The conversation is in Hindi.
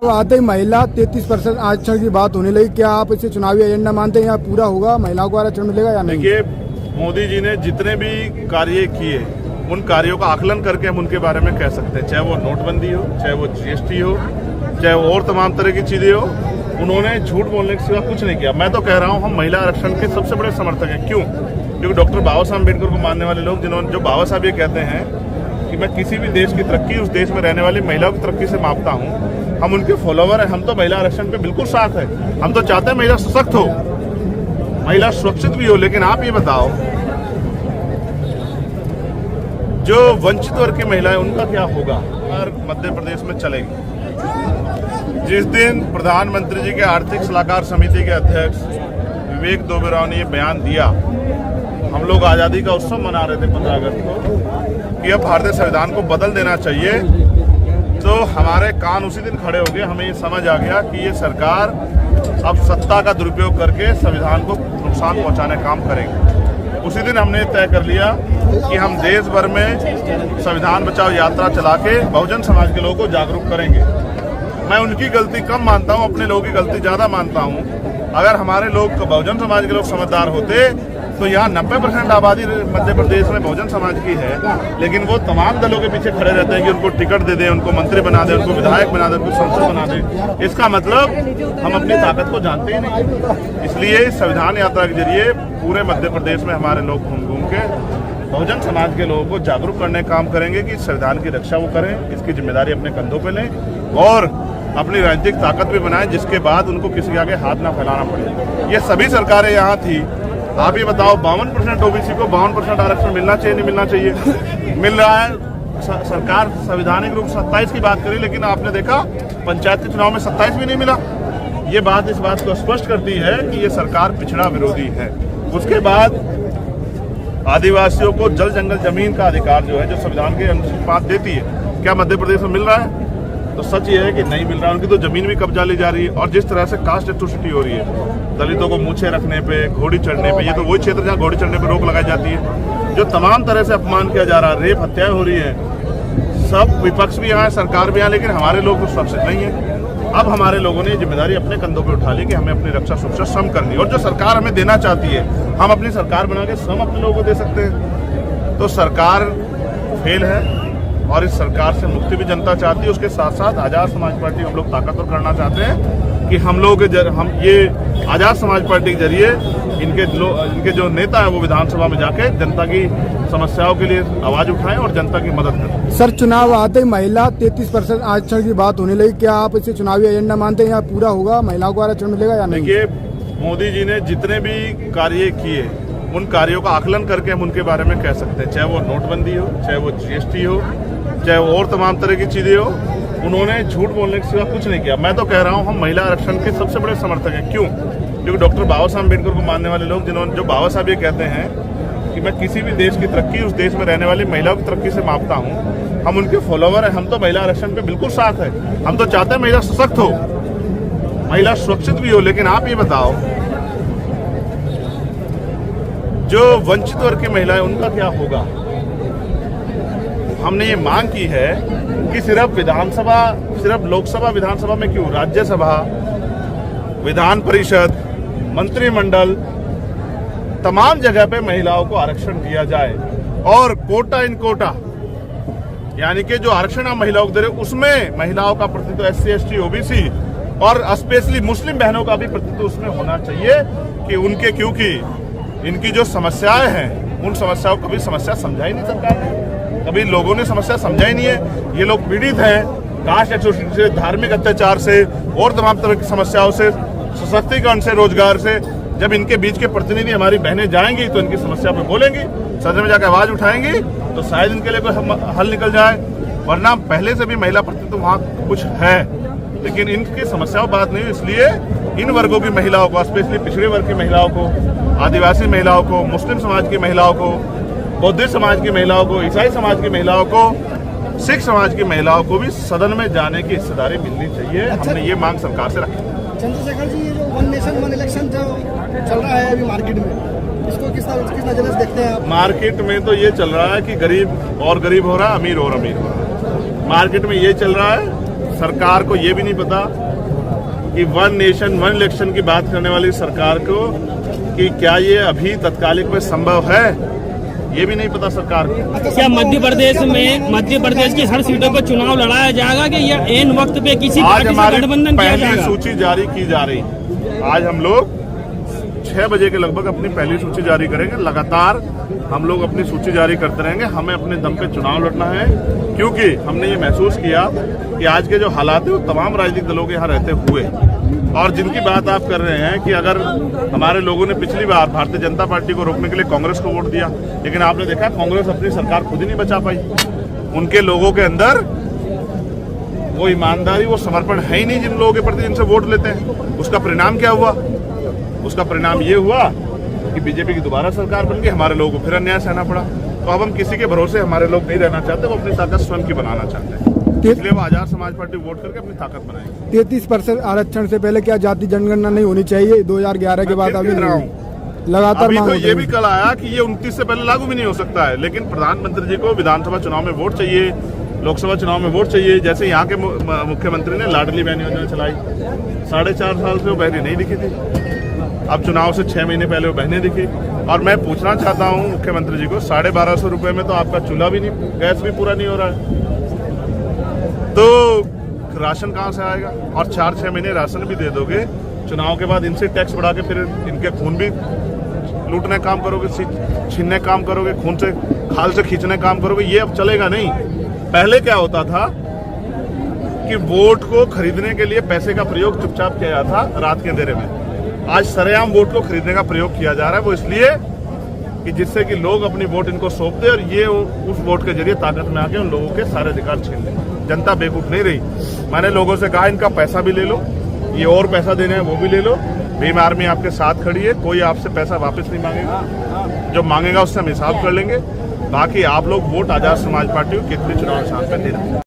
आते ही महिला 33% आरक्षण की बात होने लगी। क्या आप इसे चुनावी एजेंडा मानते हैं या पूरा होगा, महिलाओं को आरक्षण मिलेगा या नहीं? देखिए, मोदी जी ने जितने भी कार्य किए उन कार्यों का आकलन करके हम उनके बारे में कह सकते हैं, चाहे वो नोटबंदी हो, चाहे वो जीएसटी हो, चाहे वो और तमाम तरह की चीजें हो। उन्होंने झूठ बोलने के सिवा कुछ नहीं किया। मैं तो कह रहा हूँ हम महिला आरक्षण के सबसे बड़े समर्थक हैं। क्यों? क्योंकि डॉक्टर बाबा साहब अम्बेडकर को मानने वाले लोग, जिन्होंने जो बाबा साहब ये कहते हैं कि मैं किसी भी देश की तरक्की उस देश में रहने वाली महिलाओं की तरक्की से मापता हूँ, हम उनके फॉलोवर हैं। हम तो महिला आरक्षण पे बिल्कुल साथ है। हम तो चाहते हैं महिला सशक्त हो, महिला सुरक्षित भी हो। लेकिन आप ये बताओ, जो वंचित वर्ग की महिलाएं उनका क्या होगा? और मध्य प्रदेश में चलेगी। जिस दिन प्रधानमंत्री जी के आर्थिक सलाहकार समिति के अध्यक्ष विवेक दुबे ने ये बयान दिया, हम लोग आज़ादी का उत्सव मना रहे थे 15 अगस्त को कि अब भारतीय संविधान को बदल देना चाहिए, तो हमारे कान उसी दिन खड़े हो गए। हमें ये समझ आ गया कि ये सरकार अब सत्ता का दुरुपयोग करके संविधान को नुकसान पहुंचाने का काम करेगी। उसी दिन हमने तय कर लिया कि हम देश भर में संविधान बचाओ यात्रा चला के बहुजन समाज के लोगों को जागरूक करेंगे। मैं उनकी गलती कम मानता हूं, अपने लोगों की गलती ज्यादा मानता हूं। अगर हमारे लोग, बहुजन समाज के लोग समझदार होते तो यहाँ 90% आबादी मध्य प्रदेश में बहुजन समाज की है, लेकिन वो तमाम दलों के पीछे खड़े रहते हैं कि उनको टिकट दे दें, उनको मंत्री बना दें, उनको विधायक बना दें, उनको संसद बना दें। इसका मतलब हम अपनी ताकत को जानते ही नहीं। इसलिए संविधान यात्रा के जरिए पूरे मध्य प्रदेश में हमारे लोग घूम घूम के बहुजन समाज के लोगों को जागरूक करने का काम करेंगे कि संविधान की रक्षा वो करें, इसकी जिम्मेदारी अपने कंधों पर लें और अपनी राजनीतिक ताकत भी बनाएं, जिसके बाद उनको किसी के आगे हाथ ना फैलाना पड़े। ये सभी सरकारें यहाँ थी। आप ये बताओ, 52% ओबीसी को 52% आरक्षण मिलना चाहिए, नहीं मिलना चाहिए? मिल रहा है। सरकार संवैधानिक रूप से 27 की बात करी, लेकिन आपने देखा पंचायत के चुनाव में 27 भी नहीं मिला। ये बात इस बात को स्पष्ट करती है कि ये सरकार पिछड़ा विरोधी है। उसके बाद आदिवासियों को जल जंगल जमीन का अधिकार जो है, जो संविधान के अनुच्छेद 5 देती है, क्या मध्य प्रदेश में मिल रहा है? तो सच ये है कि नहीं मिल रहा है। उनकी तो जमीन भी कब्जा ली जा रही है। और जिस तरह से कास्ट एट्रोसिटी हो रही है, दलितों को मूछे रखने पे, घोड़ी चढ़ने पे, ये तो वही क्षेत्र जहाँ घोड़ी चढ़ने पे रोक लगाई जाती है, जो तमाम तरह से अपमान किया जा रहा है, रेप हत्याएं हो रही है। सब विपक्ष भी यहाँ है, सरकार भी यहाँ, लेकिन हमारे लोग तो सुरक्षित नहीं है। अब हमारे लोगों ने जिम्मेदारी अपने कंधों पर उठा ली कि हमें अपनी रक्षा सुरक्षा स्वयं करनी, और जो सरकार हमें देना चाहती है हम अपनी सरकार बना के स्वयं अपने लोगों को दे सकते हैं। तो सरकार फेल है और इस सरकार से मुक्ति भी जनता चाहती है। उसके साथ साथ आजाद समाज पार्टी हम लोग ताकतवर करना चाहते हैं कि हम लोग हम ये आजाद समाज पार्टी के जरिए इनके जो नेता है वो विधानसभा में जाके जनता की समस्याओं के लिए आवाज उठाएं और जनता की मदद करें। सर, चुनाव आते ही महिला 33% आरक्षण की बात होने लगी। क्या आप इसे चुनावी एजेंडा मानते हैं या पूरा होगा, महिलाओं को आरक्षण मिलेगा या नहीं? देखिए, मोदी जी ने जितने भी कार्य किए उन कार्यों का आकलन करके हम उनके बारे में कह सकते हैं, चाहे वो नोटबंदी हो, चाहे वो जीएसटी हो, चाहे वो और तमाम तरह की चीजें हो। उन्होंने झूठ बोलने के सिवा कुछ नहीं किया। मैं तो कह रहा हूँ हम महिला आरक्षण के सबसे बड़े समर्थक हैं। क्यों? क्योंकि डॉक्टर बाबा साहब अम्बेडकर को मानने वाले लोग, जिन्होंने, जो बाबा साहब ये कहते हैं कि मैं किसी भी देश की तरक्की उस देश में रहने वाली महिलाओं की तरक्की से मापता हूँ, हम उनके फॉलोवर हैं। हम तो महिला आरक्षण पे बिल्कुल साथ है। हम तो चाहते हैं महिला सशक्त हो, महिला सुरक्षित भी हो। लेकिन आप ये बताओ, जो वंचित वर्ग की महिलाएं उनका क्या होगा? हमने ये मांग की है कि सिर्फ लोकसभा विधानसभा में क्यों, राज्यसभा, विधान परिषद, मंत्रिमंडल, तमाम जगह पे महिलाओं को आरक्षण दिया जाए। और कोटा इन कोटा, यानी कि जो आरक्षण हम महिलाओं को दे रहे हैं उसमें महिलाओं का प्रतिनिधित्व SC ST OBC और स्पेशली मुस्लिम बहनों का भी प्रतिनिधित्व उसमें होना चाहिए कि उनके, क्योंकि इनकी जो समस्याएं हैं उन समस्याओं को कभी समस्या समझा ही नहीं सरकार ने, कभी लोगों ने समस्या समझा ही नहीं है। ये लोग पीड़ित हैं कास्ट एट्रोसिटी से, धार्मिक अत्याचार से और तमाम तरह की समस्याओं से, सशक्तिकरण से, रोजगार से। जब इनके बीच के प्रतिनिधि हमारी बहनें जाएंगी तो इनकी समस्या पर बोलेंगी, सदन में जाकर आवाज उठाएंगी, तो शायद इनके लिए कोई हल निकल जाए। वरना पहले से भी महिला प्रतिनिधित्व वहाँ कुछ है, लेकिन इनकी समस्याओं बात नहीं। इसलिए इन वर्गों की महिलाओं को, स्पेशली पिछड़े वर्ग की महिलाओं को, आदिवासी महिलाओं को, मुस्लिम समाज की महिलाओं को, बौद्ध समाज की महिलाओं को, ईसाई समाज की महिलाओं को, सिख समाज की महिलाओं को भी सदन में जाने की हिस्सेदारी मिलनी चाहिए। हमने ये मांग सरकार से रखी। चंद्रशेखर जी, ये जो 1 नेशन 1 इलेक्शन जो चल रहा है अभी मार्केट में, इसको किस नजर से देखते हैं आप? मार्केट में तो ये चल रहा है कि गरीब और गरीब हो रहा है, अमीर और अमीर हो रहा है। मार्केट में ये चल रहा है सरकार को ये भी नहीं पता कि वन नेशन वन इलेक्शन की बात करने वाली सरकार को कि क्या ये अभी तत्कालिक में संभव है, ये भी नहीं पता सरकार को। क्या मध्य प्रदेश की हर सीटों पर चुनाव लड़ाया जाएगा कि या एन वक्त पे किसी आज पार्टी से हमारी गठबंधन किया पहली जाएगा? सूची जारी की जा रही। आज हम लोग 6 बजे के लगभग अपनी पहली सूची जारी करेंगे। लगातार हम लोग अपनी सूची जारी करते रहेंगे। हमें अपने दम पे चुनाव लड़ना है, क्योंकि हमने ये महसूस किया कि आज के जो हालात है वो तमाम राजनीतिक दलों के यहाँ रहते हुए, और जिनकी बात आप कर रहे हैं कि अगर हमारे लोगों ने पिछली बार भारतीय जनता पार्टी को रोकने के लिए कांग्रेस को वोट दिया, लेकिन आपने देखा कांग्रेस अपनी सरकार खुद ही नहीं बचा पाई। उनके लोगों के अंदर वो ईमानदारी, वो समर्पण है ही नहीं जिन लोगों के प्रति जिनसे वोट लेते हैं। उसका परिणाम क्या हुआ? उसका परिणाम ये हुआ कि बीजेपी की दोबारा सरकार बन गई, हमारे लोगों को फिर अन्याय सहना पड़ा। तो अब हम किसी के भरोसे हमारे लोग नहीं रहना चाहते, वो अपनी ताकत स्वयं की बनाना चाहते हैं, इसलिए वो आजाद समाज पार्टी वोट करके अपनी ताकत बनाएगी। 33% आरक्षण से पहले क्या जाति जनगणना नहीं होनी चाहिए? 2011 के बाद अभी लगातार अभी मांग तो होती ये है। भी कल आया कि ये 29 से पहले लागू भी नहीं हो सकता है, लेकिन प्रधानमंत्री जी को विधानसभा चुनाव में वोट चाहिए, लोकसभा चुनाव में वोट चाहिए। जैसे यहाँ के मुख्यमंत्री ने लाडली बहन योजना चलाई, 4.5 साल से वो बहनें नहीं दिखी थी। अब चुनाव से 6 महीने पहले वो बहनें दिखी। और मैं पूछना चाहता हूँ मुख्यमंत्री जी को, 1250 रुपए में तो आपका चूल्हा भी नहीं, गैस भी पूरा नहीं हो रहा है, तो राशन कहाँ से आएगा? और 4-6 महीने राशन भी दे दोगे, चुनाव के बाद इनसे टैक्स बढ़ा के फिर इनके खून भी लूटने काम करोगे, छीनने काम करोगे, खून से खाल से खींचने काम करोगे। ये अब चलेगा नहीं। पहले क्या होता था कि वोट को खरीदने के लिए पैसे का प्रयोग चुपचाप किया जाता था रात के अंधेरे में। आज सरेआम वोट को खरीदने का प्रयोग किया जा रहा है। वो इसलिए कि जिससे कि लोग अपनी वोट इनको सौंप दे और ये उस वोट के जरिए ताकत में आके उन लोगों के सारे अधिकार छीन ले। जनता बेवकूफ नहीं रही। मैंने लोगों से कहा इनका पैसा भी ले लो, ये और पैसा देना है वो भी ले लो। भीम आर्मी आपके साथ खड़ी है, कोई आपसे पैसा वापस नहीं मांगेगा, जो मांगेगा उससे हम हिसाब कर लेंगे। बाकी आप लोग वोट आजाद समाज पार्टी को कितने चुनाव निशान पर दे रहे हैं।